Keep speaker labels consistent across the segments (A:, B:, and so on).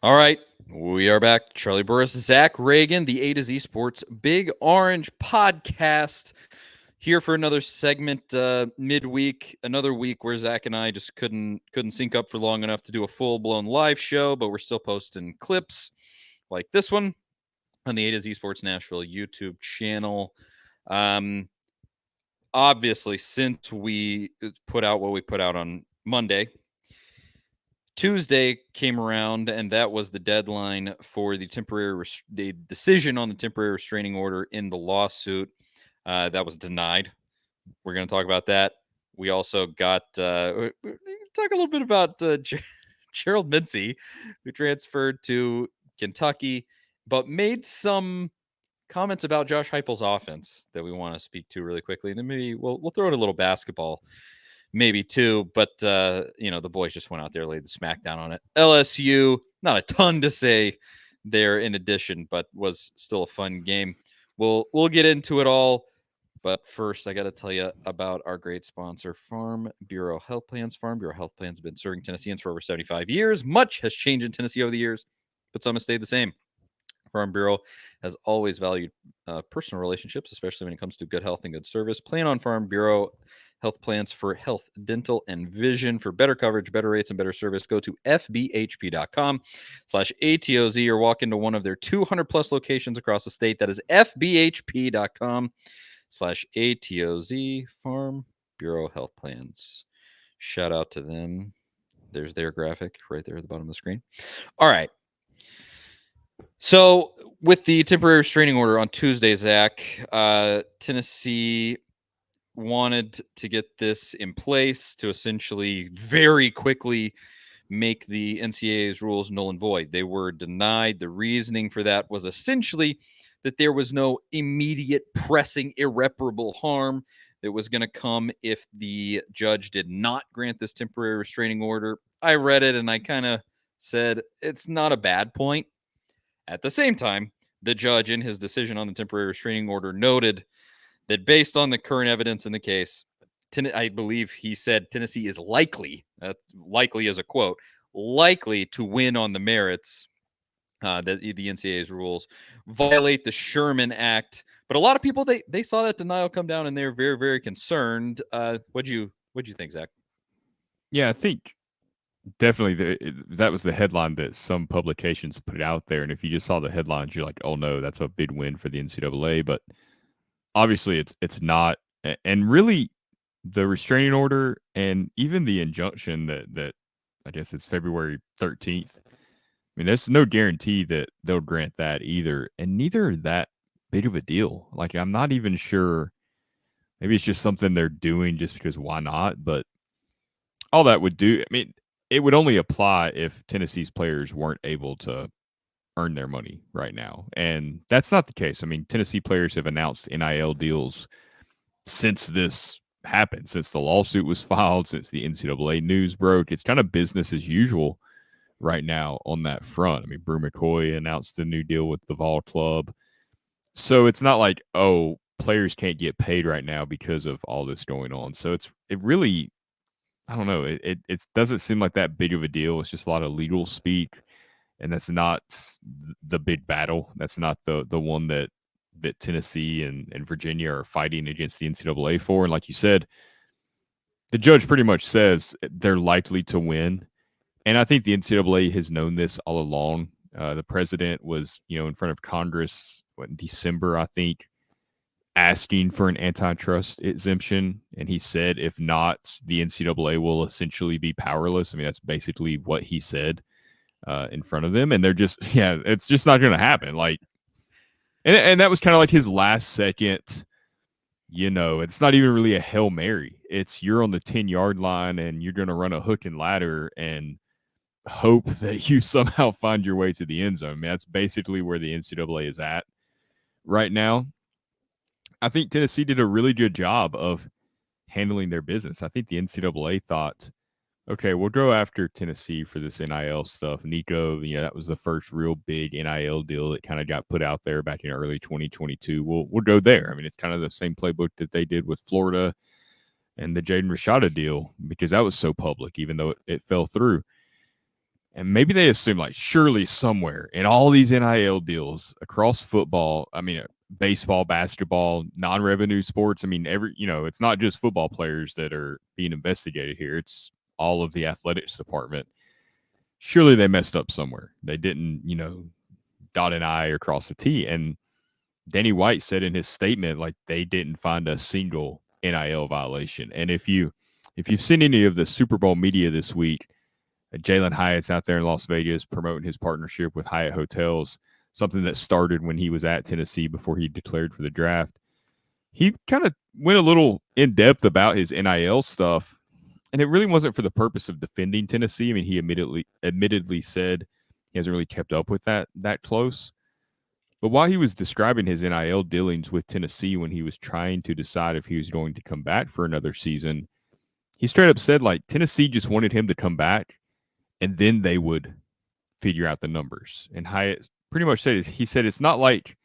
A: All right, we are back. Charlie Burris, Zach Reagan, the A to Z Sports Big Orange podcast, here for another segment midweek. Another week where Zach and I just couldn't sync up for long enough to do a full blown live show, but we're still posting clips like this one on the A to Z Sports Nashville YouTube channel. Obviously, since we put out what we put out on Monday, Tuesday came around, and that was the deadline for the the decision on the temporary restraining order in the lawsuit. That was denied. We're going to talk about that. We also got talk a little bit about Gerald Mincey, who transferred to Kentucky, but made some comments about Josh Heupel's offense that we want to speak to really quickly, and then maybe we'll throw in a little basketball, maybe too. But the boys just went out there, laid the smackdown on it. LSU, not a ton to say there in addition, but was still a fun game. We'll get into it all. But first, I got to tell you about our great sponsor, Farm Bureau Health Plans. Farm Bureau Health Plans have been serving Tennesseans for over 75 years. Much has changed in Tennessee over the years, but some have stayed the same. Farm Bureau has always valued personal relationships, especially when it comes to good health and good service. Plan on Farm Bureau health plans for health, dental, and vision. For better coverage, better rates, and better service, go to fbhp.com/ATOZ or walk into one of their 200 plus locations across the state. That is fbhp.com/ATOZ. Farm Bureau Health Plans. Shout out to them. There's their graphic right there at the bottom of the screen. All right. So, with the temporary restraining order on Tuesday, Zach, Tennessee wanted to get this in place to essentially very quickly make the NCAA's rules null and void. They were denied. The reasoning for that was essentially that there was no immediate, pressing, irreparable harm that was going to come if the judge did not grant this temporary restraining order. I read it and I kind of said, it's not a bad point. At the same time, the judge, in his decision on the temporary restraining order, noted that based on the current evidence in the case, I believe he said Tennessee is likely is a quote, likely to win on the merits, that the NCAA's rules violate the Sherman Act. But a lot of people, they saw that denial come down, and they're very, very concerned. What'd you think, Zach?
B: Yeah, I think definitely that was the headline that some publications put out there. And if you just saw the headlines, you're like, oh no, that's a big win for the NCAA. But obviously it's not. And really, the restraining order and even the injunction that I guess it's February 13th. I mean, there's no guarantee that they'll grant that either. And neither are that big of a deal. Like, I'm not even sure. Maybe it's just something they're doing just because why not? But all that would do, I mean, it would only apply if Tennessee's players weren't able to earn their money right now. And that's not the case. I mean, Tennessee players have announced NIL deals since this happened, since the lawsuit was filed, since the NCAA news broke. It's kind of business as usual right now on that front. I mean, Brew McCoy announced a new deal with the Vol Club. So it's not like, oh, players can't get paid right now because of all this going on. So it really, I don't know. It doesn't seem like that big of a deal. It's just a lot of legal speak, and that's not the big battle. That's not the one that Tennessee and Virginia are fighting against the NCAA for. And like you said, the judge pretty much says they're likely to win. And I think the NCAA has known this all along. The president was, in front of Congress in December, I think, asking for an antitrust exemption. And he said, if not, the NCAA will essentially be powerless. I mean, that's basically what he said in front of them. And they're just, it's just not going to happen. Like, and that was kind of like his last second, it's not even really a Hail Mary. It's you're on the 10-yard line and you're going to run a hook and ladder and hope that you somehow find your way to the end zone. I mean, that's basically where the NCAA is at right now. I think Tennessee did a really good job of handling their business. I think the NCAA thought, okay, we'll go after Tennessee for this NIL stuff. Nico, that was the first real big NIL deal that kind of got put out there back in early 2022. We'll go there. I mean, it's kind of the same playbook that they did with Florida and the Jaden Rashada deal because that was so public, even though it fell through. And maybe they assume, like, surely somewhere in all these NIL deals across football, I mean, baseball, basketball, non-revenue sports. I mean, it's not just football players that are being investigated here. It's all of the athletics department. Surely they messed up somewhere. They didn't, dot an I or cross a T. And Danny White said in his statement, like, they didn't find a single NIL violation. And if you've seen any of the Super Bowl media this week, Jalen Hyatt's out there in Las Vegas promoting his partnership with Hyatt Hotels, something that started when he was at Tennessee before he declared for the draft. He kind of went a little in depth about his NIL stuff, and it really wasn't for the purpose of defending Tennessee. I mean, he admittedly said he hasn't really kept up with that close. But while he was describing his NIL dealings with Tennessee when he was trying to decide if he was going to come back for another season, he straight up said, like, Tennessee just wanted him to come back and then they would figure out the numbers. And Hyatt pretty much said, he said, it's not like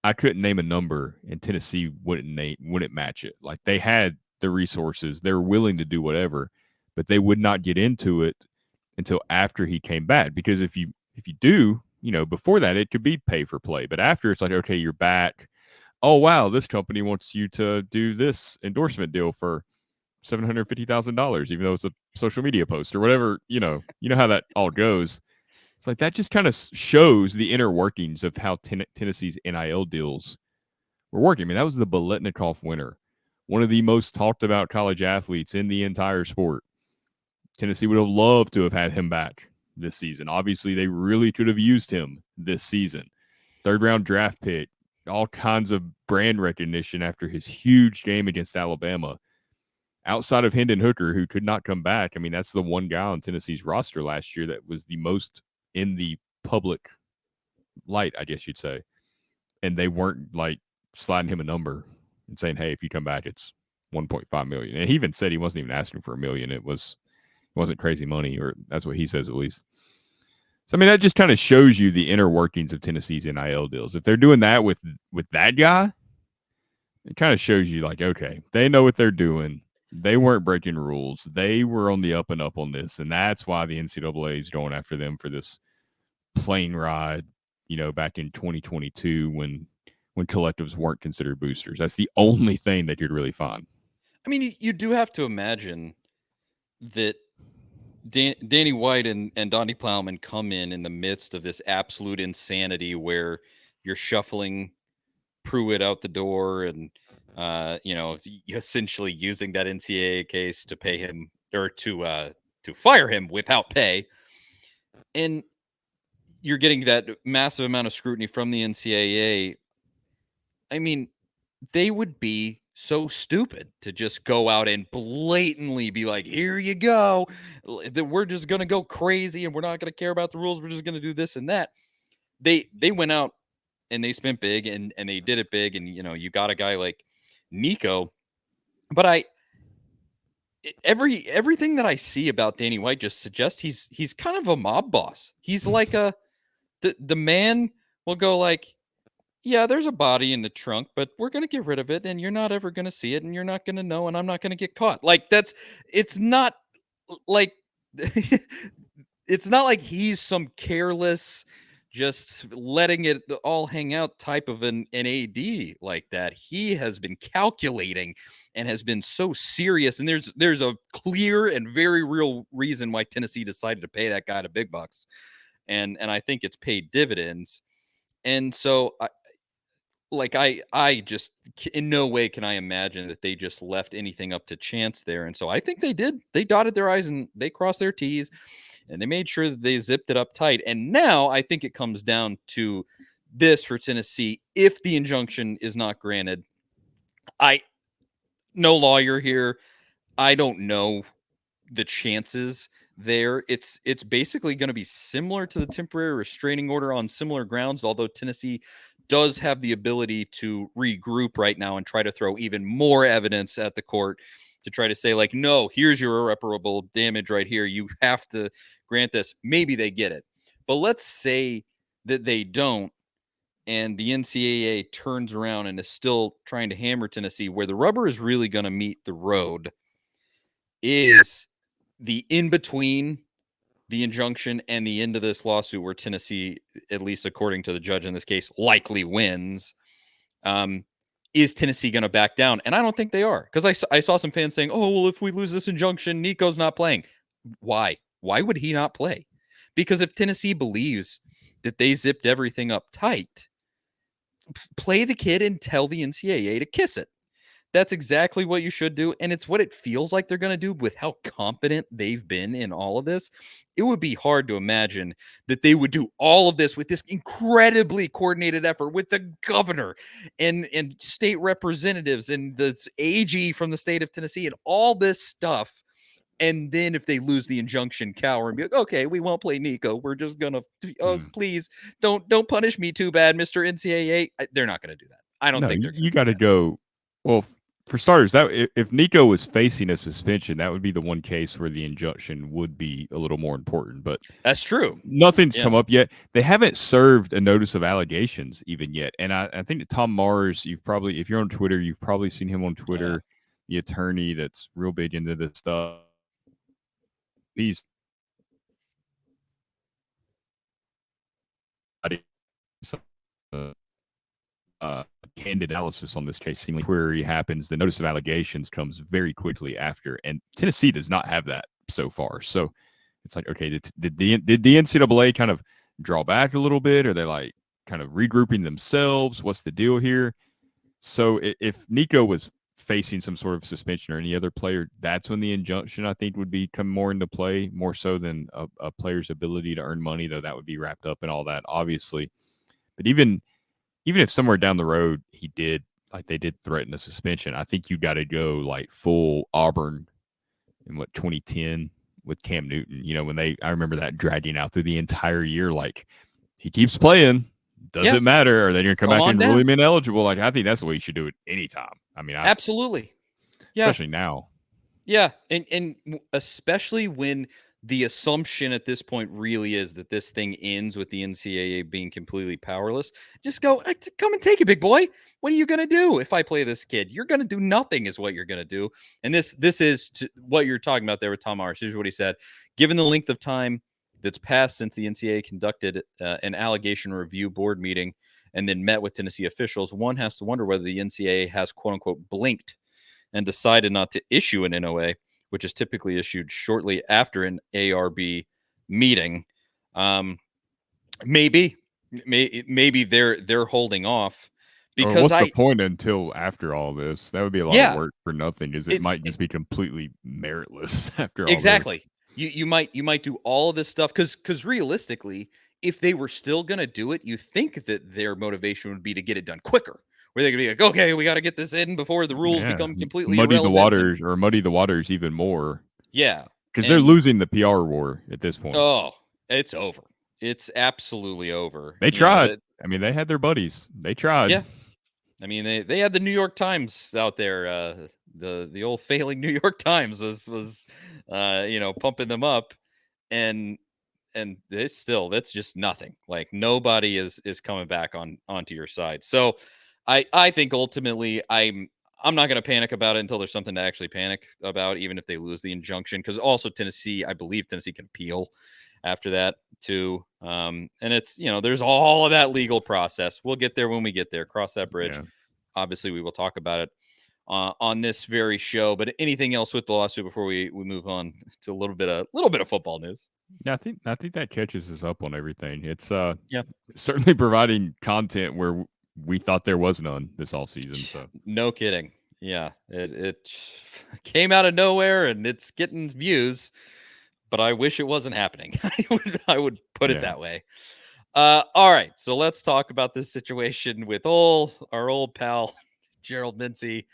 B: I couldn't name a number and Tennessee wouldn't match it. Like, they had the resources, they were willing to do whatever, but they would not get into it until after he came back. Because if you do, before that, it could be pay for play. But after, it's like, okay, you're back. Oh, wow, this company wants you to do this endorsement deal for $750,000, even though it's a social media post or whatever. You know how that all goes. It's like that just kind of shows the inner workings of how Tennessee's NIL deals were working. I mean, that was the Biletnikoff winner, one of the most talked about college athletes in the entire sport. Tennessee would have loved to have had him back this season. Obviously, they really could have used him this season. Third round draft pick, all kinds of brand recognition after his huge game against Alabama. Outside of Hendon Hooker, who could not come back, I mean, that's the one guy on Tennessee's roster last year that was the most in the public light, I guess you'd say. And they weren't like sliding him a number and saying, hey, if you come back, it's 1.5 million. And he even said he wasn't even asking for $1 million. It wasn't crazy money, or that's what he says at least. So, I mean, that just kind of shows you the inner workings of Tennessee's NIL deals. If they're doing that with that guy, it kind of shows you, like, okay, they know what they're doing. They weren't breaking rules. They were on the up and up on this, and that's why the NCAA is going after them for this plane ride, back in 2022 when collectives weren't considered boosters. That's the only thing that you'd really find.
A: I mean, you do have to imagine that Danny White and Donnie Plowman come in the midst of this absolute insanity where you're shuffling Pruitt out the door and, essentially using that NCAA case to pay him or to fire him without pay. And you're getting that massive amount of scrutiny from the NCAA. I mean, they would be so stupid to just go out and blatantly be like, here you go. That we're just going to go crazy and we're not going to care about the rules. We're just going to do this and that. They went out and they spent big and they did it big. And, you got a guy like Nico. But everything that I see about Danny White just suggests he's kind of a mob boss. He's like the man will go like, yeah, there's a body in the trunk, but we're going to get rid of it and you're not ever going to see it and you're not going to know and I'm not going to get caught. Like it's not like it's not like he's some careless just letting it all hang out type of an AD like that. He has been calculating and has been so serious, and there's a clear and very real reason why Tennessee decided to pay that guy the big bucks. And I think it's paid dividends. And so I just in no way can I imagine that they just left anything up to chance there. And so I think they did. They dotted their I's and they crossed their T's and they made sure that they zipped it up tight. And now I think it comes down to this for Tennessee. If the injunction is not granted, no lawyer here. I don't know the chances there. It's basically going to be similar to the temporary restraining order on similar grounds, although Tennessee does have the ability to regroup right now and try to throw even more evidence at the court to try to say, like, no, here's your irreparable damage right here. You have to grant this. Maybe they get it. But let's say that they don't, and the NCAA turns around and is still trying to hammer Tennessee. Where the rubber is really going to meet the road is the in-between the injunction and the end of this lawsuit where Tennessee, at least according to the judge in this case, likely wins, is Tennessee going to back down? And I don't think they are, because I saw some fans saying, oh, well, if we lose this injunction, Nico's not playing. Why? Why would he not play? Because if Tennessee believes that they zipped everything up tight, play the kid and tell the NCAA to kiss it. That's exactly what you should do. And it's what it feels like they're going to do with how confident they've been in all of this. It would be hard to imagine that they would do all of this with this incredibly coordinated effort with the governor and state representatives and the AG from the state of Tennessee and all this stuff. And then if they lose the injunction, cower and be like, okay, we won't play Nico. We're just gonna, please don't punish me too bad, Mr. NCAA. They're not gonna do that. I don't
B: No,
A: think they're gonna
B: you
A: do
B: got to
A: that.
B: go. Well, for starters, that if Nico was facing a suspension, that would be the one case where the injunction would be a little more important. But
A: That's true.
B: nothing's
A: Yeah.
B: come up yet. They haven't served a notice of allegations even yet. And I think that Tom Mars, you've probably, if you're on Twitter, you've probably seen him on Twitter, the attorney that's real big into this stuff. He's candid analysis on this case. Seemingly, query happens, the notice of allegations comes very quickly after, and Tennessee does not have that so far. So it's like, okay, did the NCAA kind of draw back a little bit? Are they like kind of regrouping themselves? What's the deal here? So if Nico was facing some sort of suspension or any other player, that's when the injunction, I think, would be come more into play, more so than a player's ability to earn money, though that would be wrapped up in all that, obviously. But even if somewhere down the road they did threaten a suspension, I think you got to go like full Auburn in 2010 with Cam Newton. You know, I remember that dragging out through the entire year. Like, he keeps playing, doesn't matter. Are they going to come back and rule him ineligible? Like, I think that's the way you should do it anytime. I mean,
A: absolutely,
B: especially now.
A: Yeah, and especially when the assumption at this point really is that this thing ends with the NCAA being completely powerless. Just go, come and take it, big boy. What are you going to do if I play this kid? You're going to do nothing is what you're going to do. And this is what you're talking about there with Tom Mars. Here's what he said. Given the length of time that's passed since the NCAA conducted an allegation review board meeting and then met with Tennessee officials, one has to wonder whether the NCAA has, quote unquote, blinked and decided not to issue an NOA, which is typically issued shortly after an ARB meeting. Maybe they're holding off because
B: what's the point until after all this? That would be a lot of work for nothing, because it might just be completely meritless after all
A: exactly. This. You might do all of this stuff because realistically, if they were still going to do it, you think that their motivation would be to get it done quicker. Where they could be like, okay, we got to get this in before the rules become completely irrelevant.
B: Muddy the waters even more.
A: Yeah,
B: because they're losing the PR war at this point.
A: Oh, it's over. It's absolutely over.
B: They tried. I mean, they had their buddies. They tried.
A: Yeah. I mean, they had the New York Times out there. The old failing New York Times was pumping them up, and it's still, that's just nothing. Like, nobody is coming back onto your side. So I think ultimately I'm not going to panic about it until there's something to actually panic about, even if they lose the injunction, because also I believe Tennessee can appeal after that too. And it's, there's all of that legal process. We'll get there when we get there. Cross that bridge. Yeah. Obviously, we will talk about it on this very show. But anything else with the lawsuit before we move on to a little bit of football news?
B: Yeah, I think that catches us up on everything. It's certainly providing content where we thought there was none this offseason. So
A: no kidding. Yeah, it came out of nowhere and it's getting views, but I wish it wasn't happening. I would put it that way. All right, so let's talk about this situation with our old pal Gerald Mincey.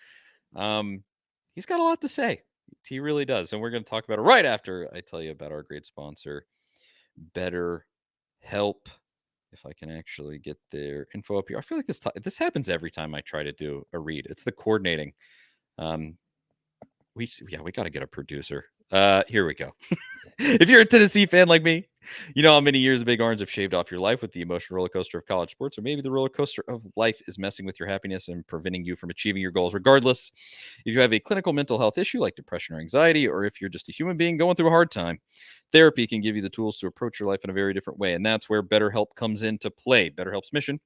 A: He's got a lot to say. He really does, and we're going to talk about it right after I tell you about our great sponsor, BetterHelp. If I can actually get their info up here. I feel like this happens every time I try to do a read. It's the coordinating. We got to get a producer. Here we go. If you're a Tennessee fan like me, You know how many years the Big Orange have shaved off your life with the emotional roller coaster of college sports, or maybe the roller coaster of life is messing with your happiness and preventing you from achieving your goals. Regardless, if you have a clinical mental health issue like depression or anxiety, or if you're just a human being going through a hard time, therapy can give you the tools to approach your life in a very different way. And that's where BetterHelp comes into play. BetterHelp's mission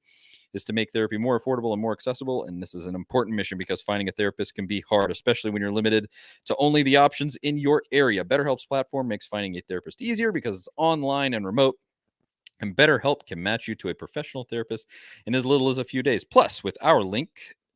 A: is to make therapy more affordable and more accessible. And this is an important mission because finding a therapist can be hard, especially when you're limited to only the options in your area. BetterHelp's platform makes finding a therapist easier because it's online and remote. And BetterHelp can match you to a professional therapist in as little as a few days. Plus, with our link,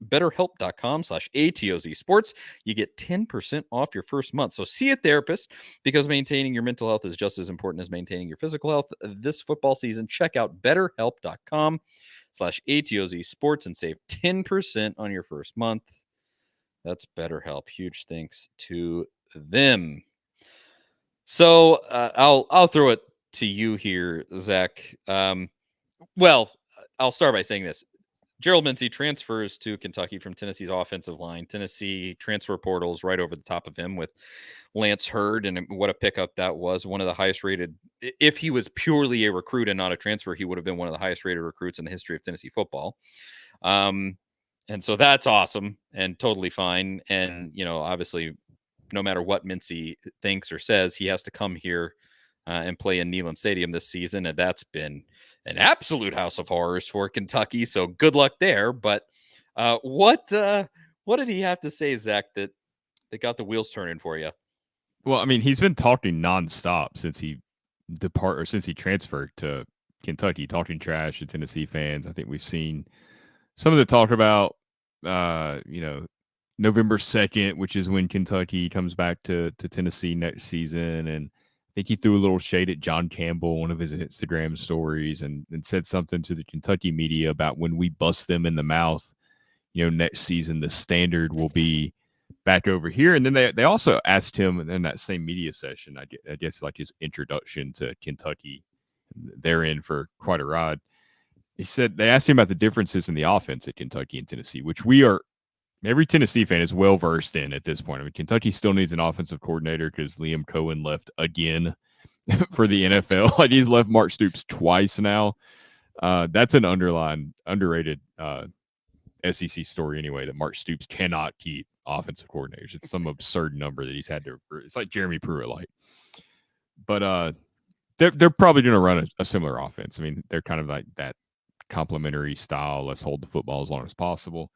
A: betterhelp.com/ATOZ sports, you get 10% off your first month. So see a therapist because maintaining your mental health is just as important as maintaining your physical health. This football season, check out betterhelp.com/ATOZ sports and save 10% on your first month. That's BetterHelp. Huge thanks to them. So I'll throw it to you here, Zach. Well, I'll start by saying this. Gerald Mincey transfers to Kentucky from Tennessee's offensive line. Tennessee transfer portals right over the top of him with Lance Hurd, and what a pickup that was. One of the highest rated. If he was purely a recruit and not a transfer, he would have been one of the highest rated recruits in the history of Tennessee football. And so that's awesome and totally fine. And, obviously, no matter what Mincy thinks or says, he has to come here and play in Neyland Stadium this season. And that's been an absolute house of horrors for Kentucky. So good luck there. But what did he have to say, Zach, that got the wheels turning for you?
B: Well, I mean, he's been talking nonstop since he transferred to Kentucky, talking trash to Tennessee fans. I think we've seen some of the talk about, November 2nd, which is when Kentucky comes back to Tennessee next season. And I think he threw a little shade at John Campbell, one of his Instagram stories, and said something to the Kentucky media about when we bust them in the mouth, next season, the standard will be back over here. And then they also asked him in that same media session, I guess like his introduction to Kentucky, they're in for quite a ride. He said they asked him about the differences in the offense at Kentucky and Tennessee, which every Tennessee fan is well versed in at this point. I mean, Kentucky still needs an offensive coordinator because Liam Cohen left again for the NFL. Like, he's left Mark Stoops twice now. That's an underrated SEC story anyway, that Mark Stoops cannot keep offensive coordinators. It's some absurd number that he's had to. It's like Jeremy Pruitt light. But they're probably going to run a similar offense. I mean, they're kind of like that complementary style. Let's hold the football as long as possible.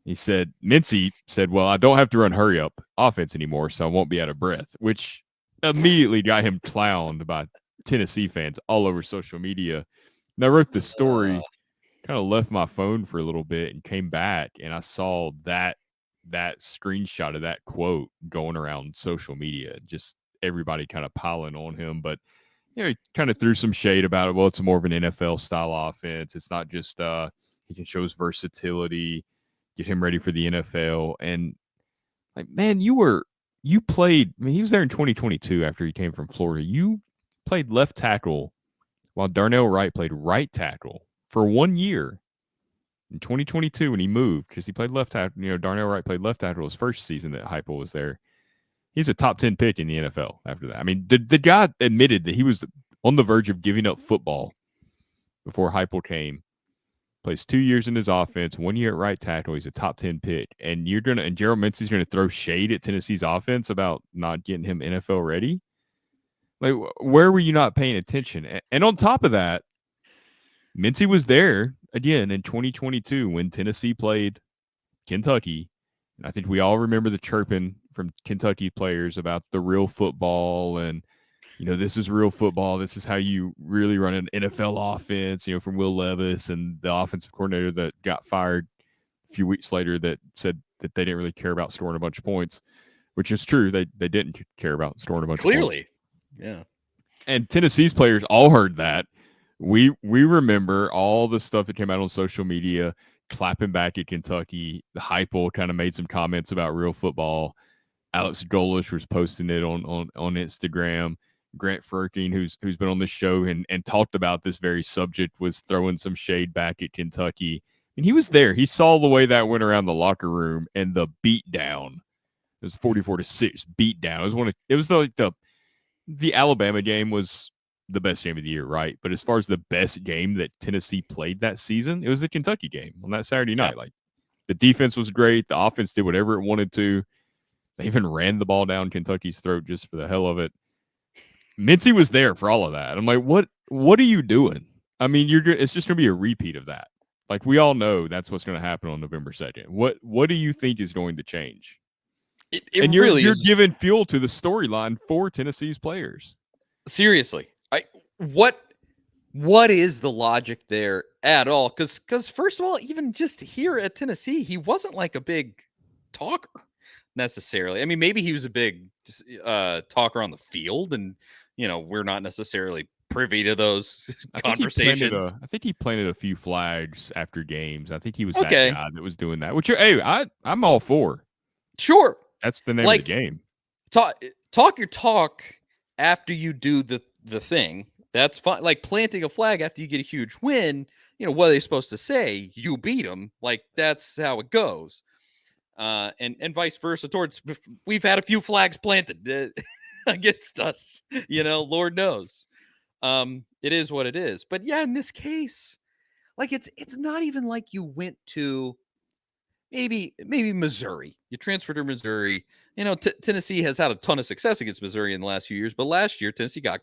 B: He said, Mincy said, well, I don't have to run hurry up offense anymore, so I won't be out of breath, which immediately got him clowned by Tennessee fans all over social media. And I wrote the story, kind of left my phone for a little bit and came back, and I saw that screenshot of that quote going around social media, just everybody kind of piling on him. But he kind of threw some shade about it. Well, it's more of an NFL style offense. It's not just he can show his versatility, get him ready for the NFL. And like, man, you played. I mean, he was there in 2022 after he came from Florida. You played left tackle while Darnell Wright played right tackle for 1 year in 2022 when he moved, because he played left tackle. Darnell Wright played left tackle his first season that Heupel was there. He's a top 10 pick in the NFL after that. I mean, the guy admitted that he was on the verge of giving up football before Heupel came. Plays 2 years in his offense, 1 year at right tackle. He's a top 10 pick. And Gerald Mincey's going to throw shade at Tennessee's offense about not getting him NFL ready? Like, where were you not paying attention? And on top of that, Mincy was there again in 2022 when Tennessee played Kentucky. And I think we all remember the chirping from Kentucky players about the real football and, this is real football. This is how you really run an NFL offense, from Will Levis and the offensive coordinator that got fired a few weeks later that said that they didn't really care about scoring a bunch of points, which is true. They didn't care about scoring a bunch of points.
A: Clearly. Yeah.
B: And Tennessee's players all heard that. We remember all the stuff that came out on social media, clapping back at Kentucky. The Heupel kind of made some comments about real football. Alex Golish was posting it on Instagram. Grant Ferking, who's been on this show and talked about this very subject, was throwing some shade back at Kentucky. And he was there. He saw the way that went around the locker room, and the beat down. It was 44-6 beat down. It was like the Alabama game was the best game of the year, right? But as far as the best game that Tennessee played that season, it was the Kentucky game on that Saturday
A: Yeah.
B: night. Like the defense was great, the offense did whatever it wanted to. They even ran the ball down Kentucky's throat just for the hell of it. Mincy was there for all of that. I'm like, what are you doing? I mean, it's just going to be a repeat of that. Like we all know that's what's going to happen on November 2nd. What do you think is going to change?
A: It
B: And
A: really
B: you're
A: is.
B: giving fuel to the storyline for Tennessee's players.
A: Seriously, what is the logic there at all? Because first of all, even just here at Tennessee, he wasn't like a big talker necessarily. I mean, maybe he was a big talker on the field, and we're not necessarily privy to those conversations.
B: I think he planted a few flags after games. I think he was that
A: Okay,
B: guy that was doing that. Which I'm all for.
A: sure.
B: That's the name of the
A: Like
B: game.
A: talk your talk after you do the thing. That's fine. Like planting a flag after you get a huge win, what are they supposed to say? You beat them. Like that's how it goes. And vice versa towards we've had a few flags planted against us, Lord knows. It is what it is. But yeah, in this case, like it's not even like you went to maybe Missouri. You transferred to Missouri. Tennessee has had a ton of success against Missouri in the last few years, but last year Tennessee got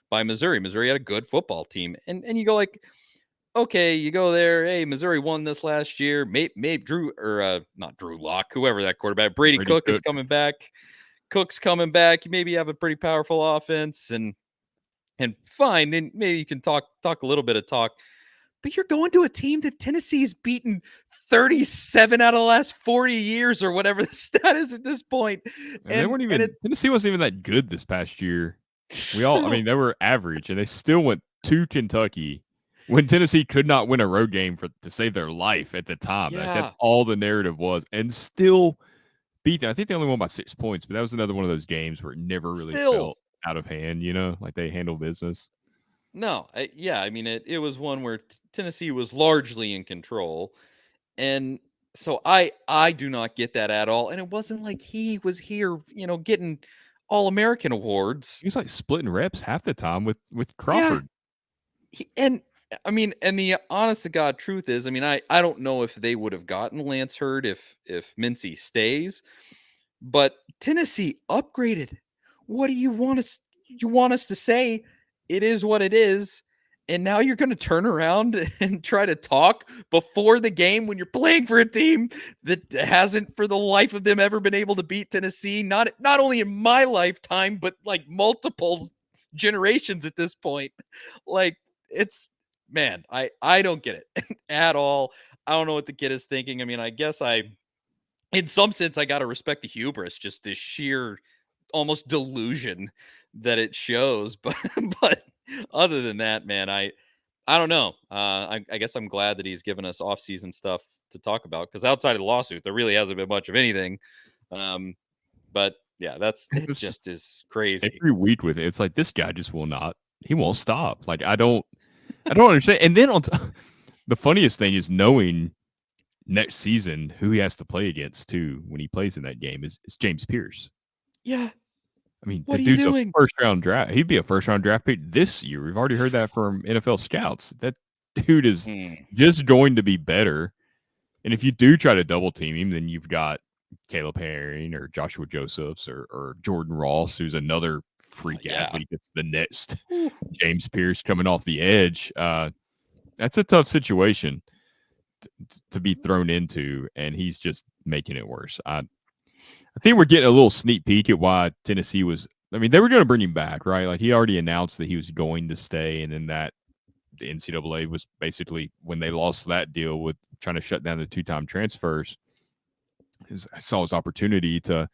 A: by Missouri. Missouri had a good football team, and you go like, okay, you go there. Hey, Missouri won this last year. Maybe Drew or not Drew Lock, whoever that quarterback, Brady Cook is coming back. Cook's coming back. You maybe have a pretty powerful offense, and fine. And maybe you can talk a little bit of talk. But you're going to a team that Tennessee's beaten 37 out of the last 40 years or whatever the stat is at this point.
B: And they weren't even Tennessee wasn't even that good this past year. I mean, they were average, and they still went to Kentucky when Tennessee could not win a road game to save their life at the time.
A: Yeah.
B: Like, that's all the narrative was, and still beat them. I think they only won by 6 points, but that was another one of those games where it never really felt out of hand. Like they handled business.
A: No, I mean, it was one where Tennessee was largely in control. And so I do not get that at all. And it wasn't like he was here, getting All-American awards.
B: He was like splitting reps half the time with Crawford.
A: Yeah. And I mean, and the honest to God truth is, I mean, I don't know if they would have gotten Lance Hurd if Mincy stays, but Tennessee upgraded. What do you want us? You want us to say it is what it is, and now you're going to turn around and try to talk before the game when you're playing for a team that hasn't, for the life of them, ever been able to beat Tennessee. Not only in my lifetime, but like multiple generations at this point. Like it's man, I don't get it at all. I don't know what the kid is thinking. I mean, I guess in some sense, I got to respect the hubris, just this sheer almost delusion that it shows. But other than that, man, I don't know. I guess I'm glad that he's given us off-season stuff to talk about, because outside of the lawsuit, there really hasn't been much of anything. But yeah, it just is crazy.
B: Every week with it, it's like this guy just he won't stop. Like I don't understand. And then the funniest thing is knowing next season who he has to play against too when he plays in that game is James Pierce.
A: Yeah.
B: I mean, the dude's a first-round draft. He'd be a first-round draft pick this year. We've already heard that from NFL scouts. That dude is just going to be better. And if you do try to double team him, then you've got Caleb Herring or Joshua Josephs or Jordan Ross, who's another freak athlete that's the next James Pierce coming off the edge. That's a tough situation to be thrown into, and he's just making it worse. I think we're getting a little sneak peek at why Tennessee was. I mean, they were going to bring him back, right? Like he already announced that he was going to stay, and then that the NCAA was basically when they lost that deal with trying to shut down the 2-time transfers. I saw his opportunity to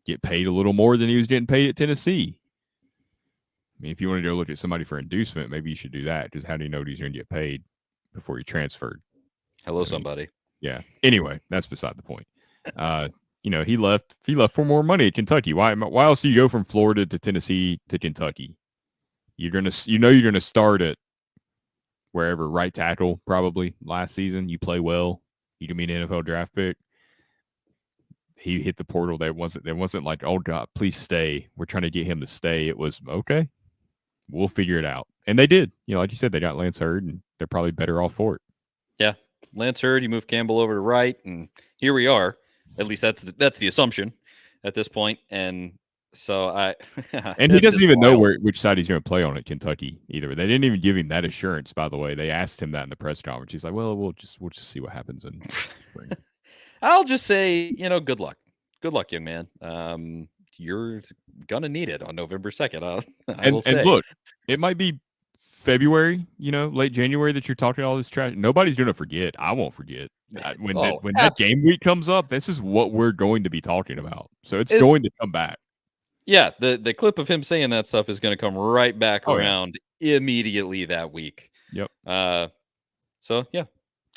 B: get paid a little more than he was getting paid at Tennessee. I mean, if you wanted to go look at somebody for inducement, maybe you should do that, because how do you know he's going to get paid before he transferred?
A: Hello, somebody.
B: Yeah. Anyway, that's beside the point. He left for more money at Kentucky. Why else do you go from Florida to Tennessee to Kentucky? You're gonna start at wherever, right tackle, probably last season. You play well, you can be an NFL draft pick. He hit the portal. There wasn't like, oh God, please stay. We're trying to get him to stay. It was okay. we'll figure it out. And they did. Like you said, they got Lance Hurd, and they're probably better off for it.
A: Yeah, Lance Hurd, you move Campbell over to right, and here we are. At least that's the assumption at this point. And so
B: And he doesn't even know
A: wild.
B: which side he's going to play on at Kentucky either. They didn't even give him that assurance, by the way. They asked him that in the press conference. He's like, "Well, we'll just see what happens in spring."
A: I'll just say, good luck. Good luck, young man. You're gonna need it on November 2nd. I will say.
B: And look, it might be February, late January that you're talking all this trash. Nobody's going to forget. I won't forget. When that game week comes up, this is what we're going to be talking about. So it's going to come back.
A: Yeah, the clip of him saying that stuff is going to come right back around immediately that week.
B: Yep.
A: So yeah,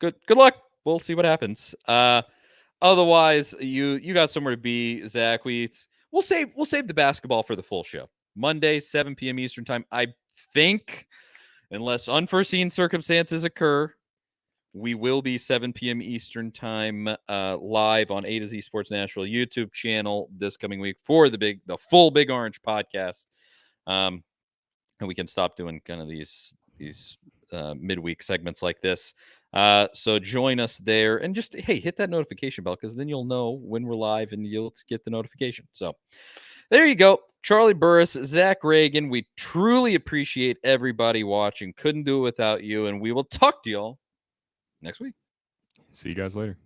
A: good luck. We'll see what happens. Otherwise, you got somewhere to be, Zach. We'll save the basketball for the full show. Monday, 7 p.m. Eastern time. I think, unless unforeseen circumstances occur, we will be 7 p.m. Eastern time live on A to Z Sports Nashville YouTube channel this coming week for the full Big Orange podcast. And we can stop doing kind of these midweek segments like this. So join us there and just, hey, hit that notification bell, because then you'll know when we're live and you'll get the notification. So there you go. Charlie Burris, Zach Reagan, we truly appreciate everybody watching. Couldn't do it without you. And we will talk to y'all next week.
B: See you guys later.